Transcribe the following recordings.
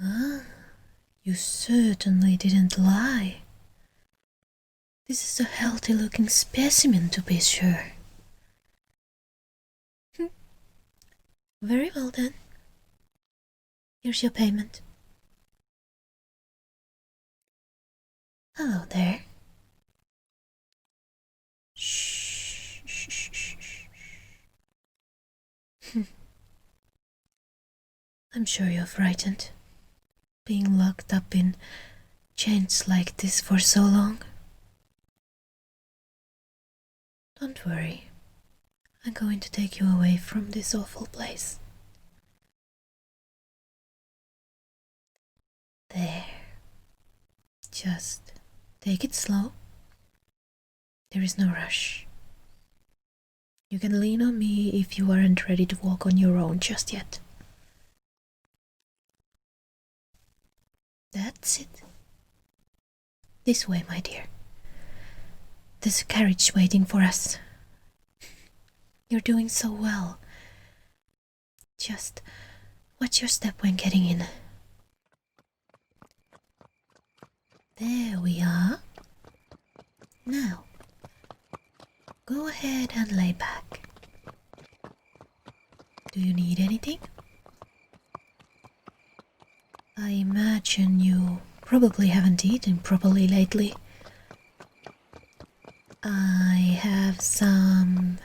Ah, you certainly didn't lie. This is a healthy-looking specimen, to be sure. Very well then. Here's your payment. Hello there. Shh, shh, shh, shh, shh. I'm sure you're frightened, being locked up in chains like this for so long. Don't worry. I'm going to take you away from this awful place. There. Just take it slow. There is no rush. You can lean on me if you aren't ready to walk on your own just yet. That's it. This way, my dear. There's a carriage waiting for us. You're doing so well. Just watch your step when getting in. There we are. Now, go ahead and lay back. Do you need anything? I imagine you probably haven't eaten properly lately. I have some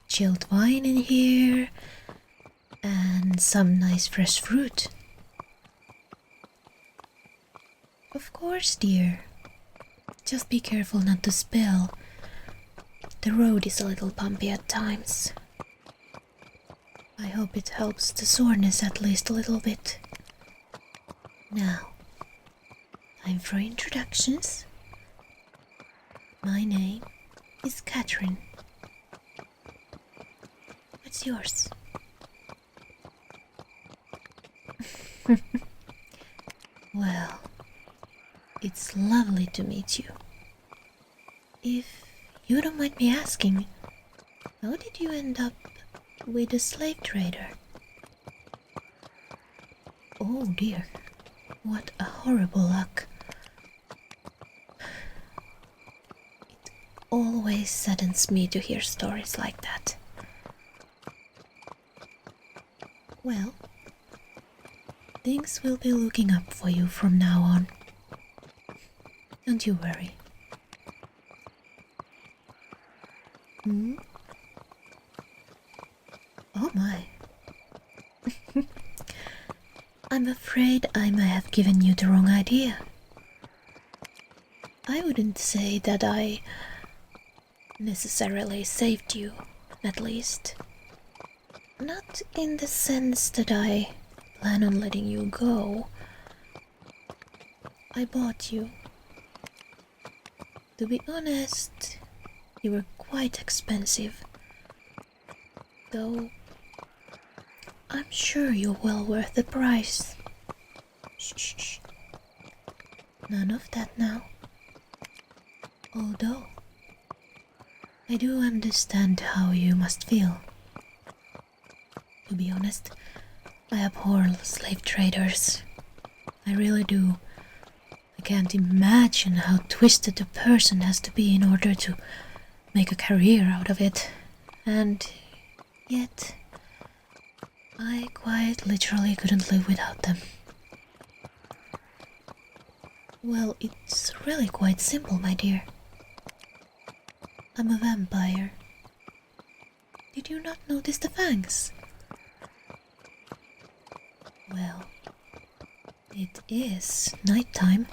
chilled wine in here and some nice fresh fruit. Of course, dear. Just be careful not to spill. The road is a little bumpy at times. I hope it helps the soreness at least a little bit. Now, time for introductions. My name is Catherine. What's yours? Well, it's lovely to meet you. If you don't mind me asking, how did you end up with a slave trader? Oh dear, what a horrible luck. It always saddens me to hear stories like that. Well, things will be looking up for you from now on. Don't you worry. Oh my. I'm afraid I may have given you the wrong idea. I wouldn't say that I necessarily saved you, at least. Not in the sense that I plan on letting you go. I bought you. To be honest, you were quite expensive. Though I'm sure you're well worth the price. Shh, shh. None of that now. Although, I do understand how you must feel. To be honest, I abhor slave traders. I really do. I can't imagine how twisted a person has to be in order to make a career out of it. And yet, I quite literally couldn't live without them. Well, it's really quite simple, my dear. I'm a vampire. Did you not notice the fangs? Well, it is nighttime,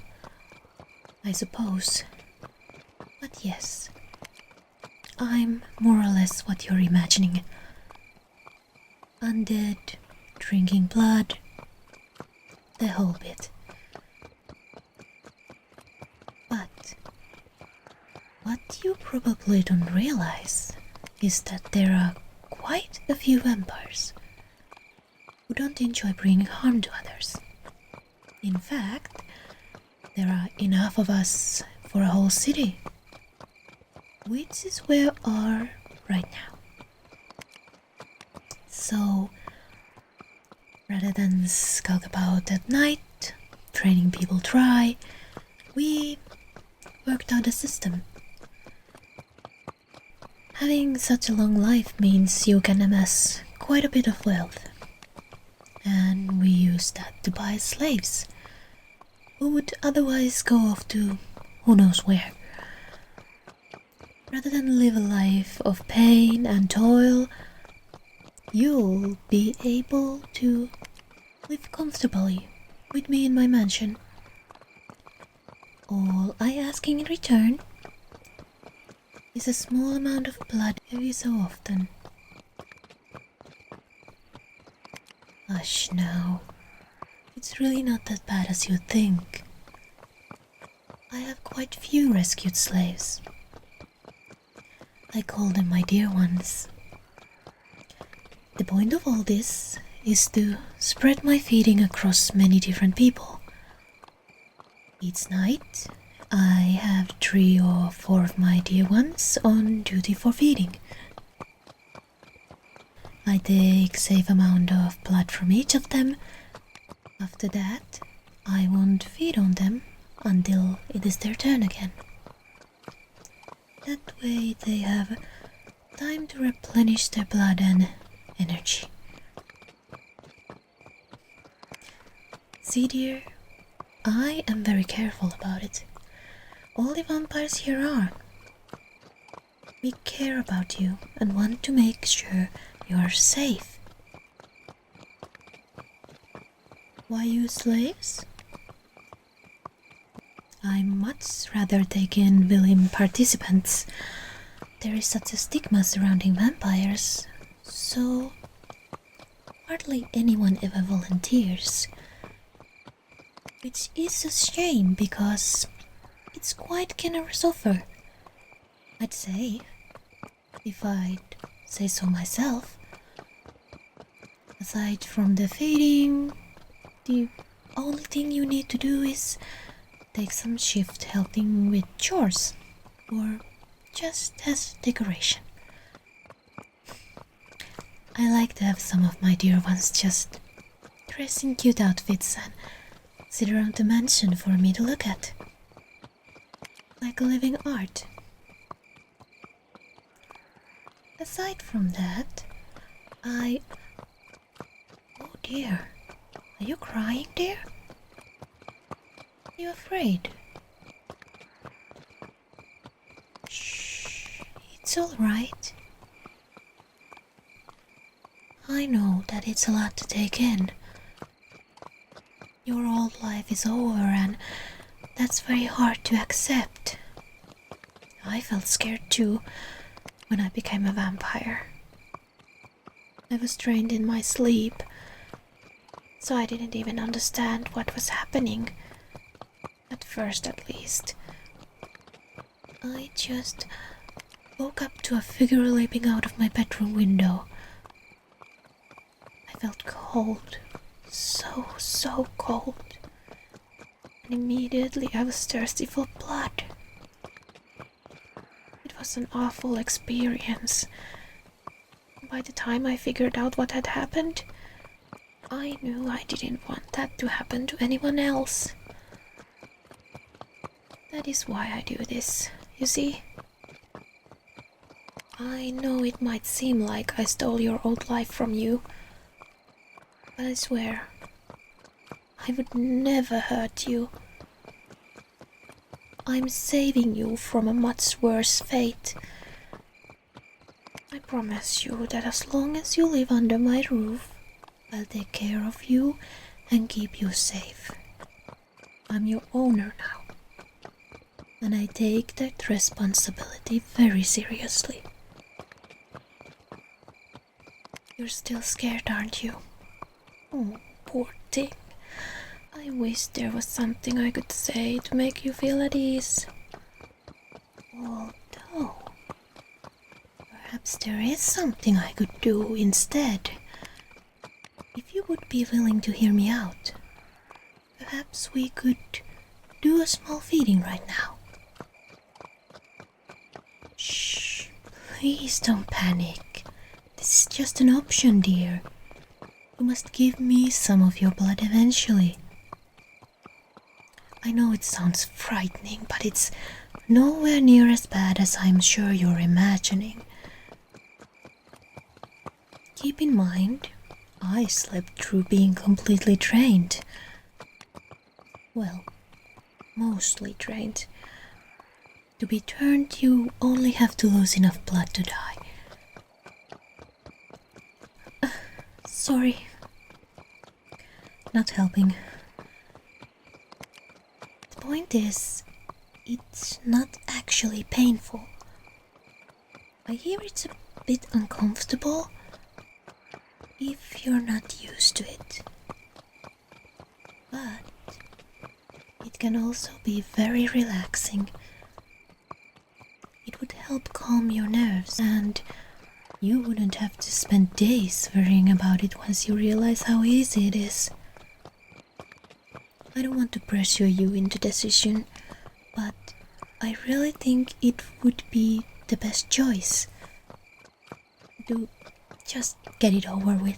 I suppose. But yes, I'm more or less what you're imagining. Undead, drinking blood, the whole bit. But what you probably don't realize is that there are quite a few vampires who don't enjoy bringing harm to others. In fact, there are enough of us for a whole city, which is where we are right now. So, rather than skulk about at night training people dry, we worked out a system. Having such a long life means you can amass quite a bit of wealth. And we used that to buy slaves, who would otherwise go off to who knows where. Rather than live a life of pain and toil, you'll be able to live comfortably with me in my mansion. All I ask in return is a small amount of blood every so often. Hush now. It's really not that bad as you think. I have quite few rescued slaves. I call them my dear ones. The point of all this is to spread my feeding across many different people. Each night, I have 3 or 4 of my dear ones on duty for feeding. I take safe amount of blood from each of them. After that, I won't feed on them until it is their turn again. That way they have time to replenish their blood and energy. See, dear, I am very careful about it. All the vampires here are. We care about you and want to make sure you are safe. Why use slaves? I much rather take in willing participants. There is such a stigma surrounding vampires, so hardly anyone ever volunteers. Which is a shame because it's quite generous offer, I'd say, if I'd say so myself. Aside from the feeding, the only thing you need to do is take some shift helping with chores, or just as decoration. I like to have some of my dear ones just dress in cute outfits and sit around the mansion for me to look at. Like a living art. Aside from that, Oh dear, are you crying, dear? Are you afraid? Shh, it's all right. I know that it's a lot to take in. Your old life is over and that's very hard to accept. I felt scared too when I became a vampire. I was trained in my sleep, so I didn't even understand what was happening. At first, at least. I just woke up to a figure leaping out of my bedroom window. I felt cold, so cold. And immediately I was thirsty for blood. It was an awful experience. By the time I figured out what had happened, I knew I didn't want that to happen to anyone else. That is why I do this, you see? I know it might seem like I stole your old life from you, but I swear, I would never hurt you. I'm saving you from a much worse fate. I promise you that as long as you live under my roof, I'll take care of you and keep you safe. I'm your owner now, and I take that responsibility very seriously. You're still scared, aren't you? Oh, poor thing. I wish there was something I could say to make you feel at ease. Although, perhaps there is something I could do instead. If you would be willing to hear me out, perhaps we could do a small feeding right now. Shh, please don't panic. This is just an option, dear. You must give me some of your blood eventually. I know it sounds frightening, but it's nowhere near as bad as I'm sure you're imagining. Keep in mind, I slept through being completely trained. Well, mostly trained. To be turned, you only have to lose enough blood to die. Sorry. Not helping. The point is, it's not actually painful. I hear it's a bit uncomfortable if you're not used to it. But it can also be very relaxing. It would help calm your nerves, and you wouldn't have to spend days worrying about it once you realize how easy it is. I don't want to pressure you into decision, but I really think it would be the best choice. To just get it over with.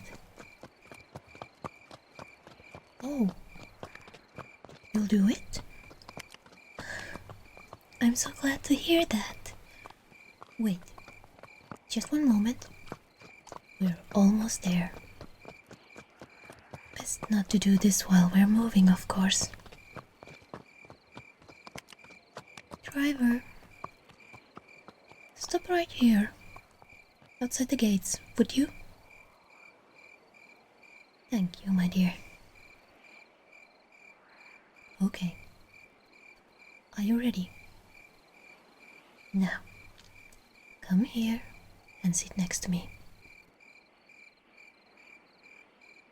Oh, you'll do it? I'm so glad to hear that. Wait, just one moment. We're almost there. Best not to do this while we're moving, of course. Driver, stop right here, outside the gates, would you? Thank you, my dear. Okay. Are you ready? Now, come here and sit next to me.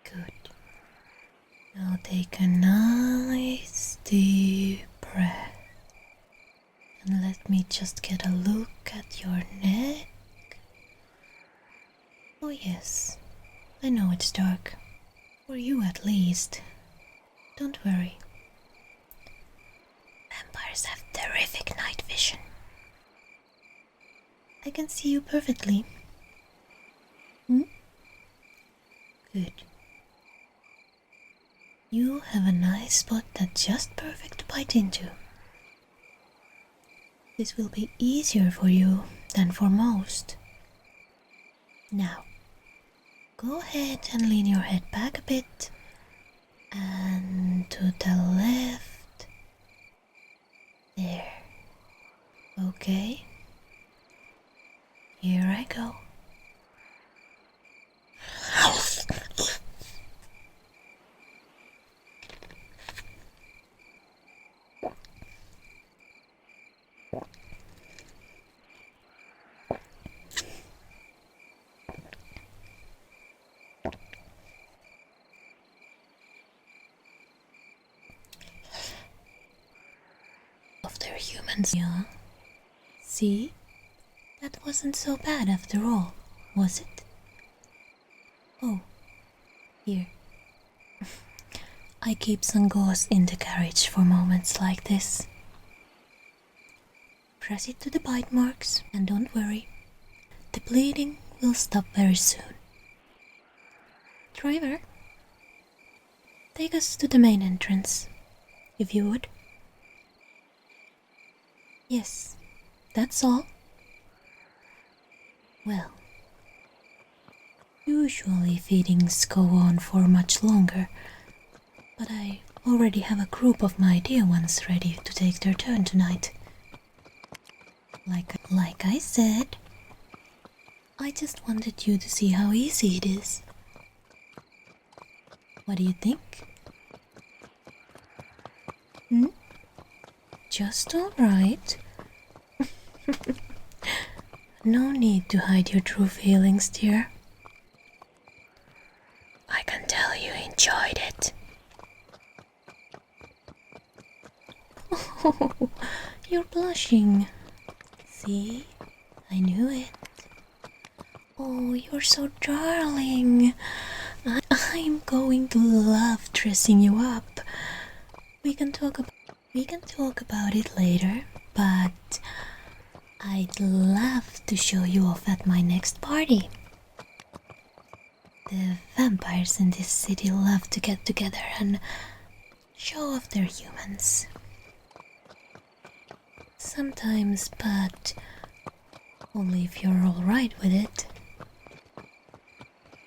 Good. Now take a nice deep breath. And let me just get a look at your neck. Oh yes, I know it's dark. For you at least. Don't worry. Vampires have terrific night vision. I can see you perfectly. Good. You have a nice spot that's just perfect to bite into. This will be easier for you than for most. Now, go ahead and lean your head back a bit. And to the left. There. Okay. Here I go. Of their humans, yeah. See? That wasn't so bad after all, was it? Oh, here. I keep some gauze in the carriage for moments like this. Press it to the bite marks and don't worry. The bleeding will stop very soon. Driver, take us to the main entrance, if you would. Yes, that's all. Well, usually feedings go on for much longer, but I already have a group of my dear ones ready to take their turn tonight. Like I said, I just wanted you to see how easy it is. What do you think? Just alright. No need to hide your true feelings, dear. I can tell you enjoyed it. Oh, you're blushing. See? I knew it. Oh, you're so darling. I'm going to love dressing you up. We can talk about it later, but I'd love to show you off at my next party. The vampires in this city love to get together and show off their humans. Sometimes, but only if you're alright with it.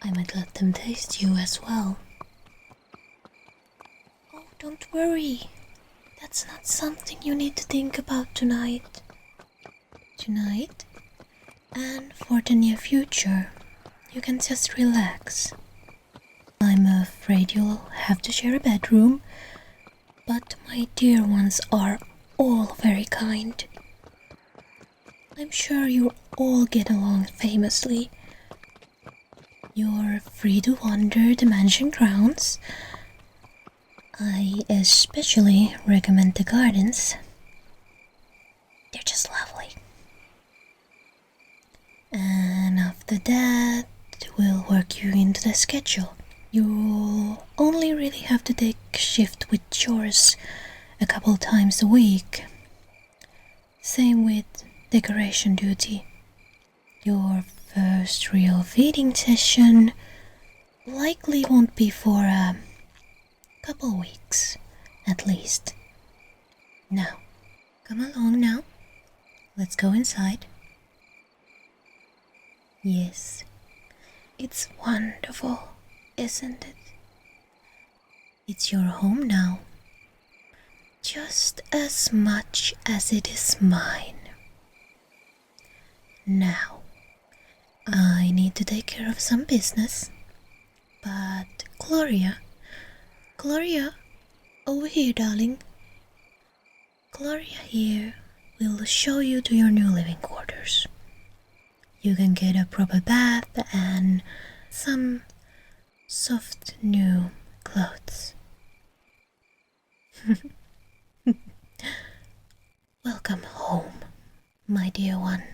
I might let them taste you as well. Oh, don't worry. That's not something you need to think about tonight. Tonight, and for the near future, you can just relax. I'm afraid you'll have to share a bedroom, but my dear ones are all very kind. I'm sure you all get along famously. You're free to wander the mansion grounds. I especially recommend the gardens. They're just lovely. And after that, we'll work you into the schedule. You'll only really have to take shift with chores a couple times a week. Same with decoration duty. Your first real feeding session likely won't be for a couple weeks, at least. Now, come along now. Let's go inside. Yes, it's wonderful, isn't it? It's your home now, just as much as it is mine. Now, I need to take care of some business, but Gloria, over here, darling. Gloria here will show you to your new living quarters. You can get a proper bath and some soft new clothes. Welcome home, my dear one.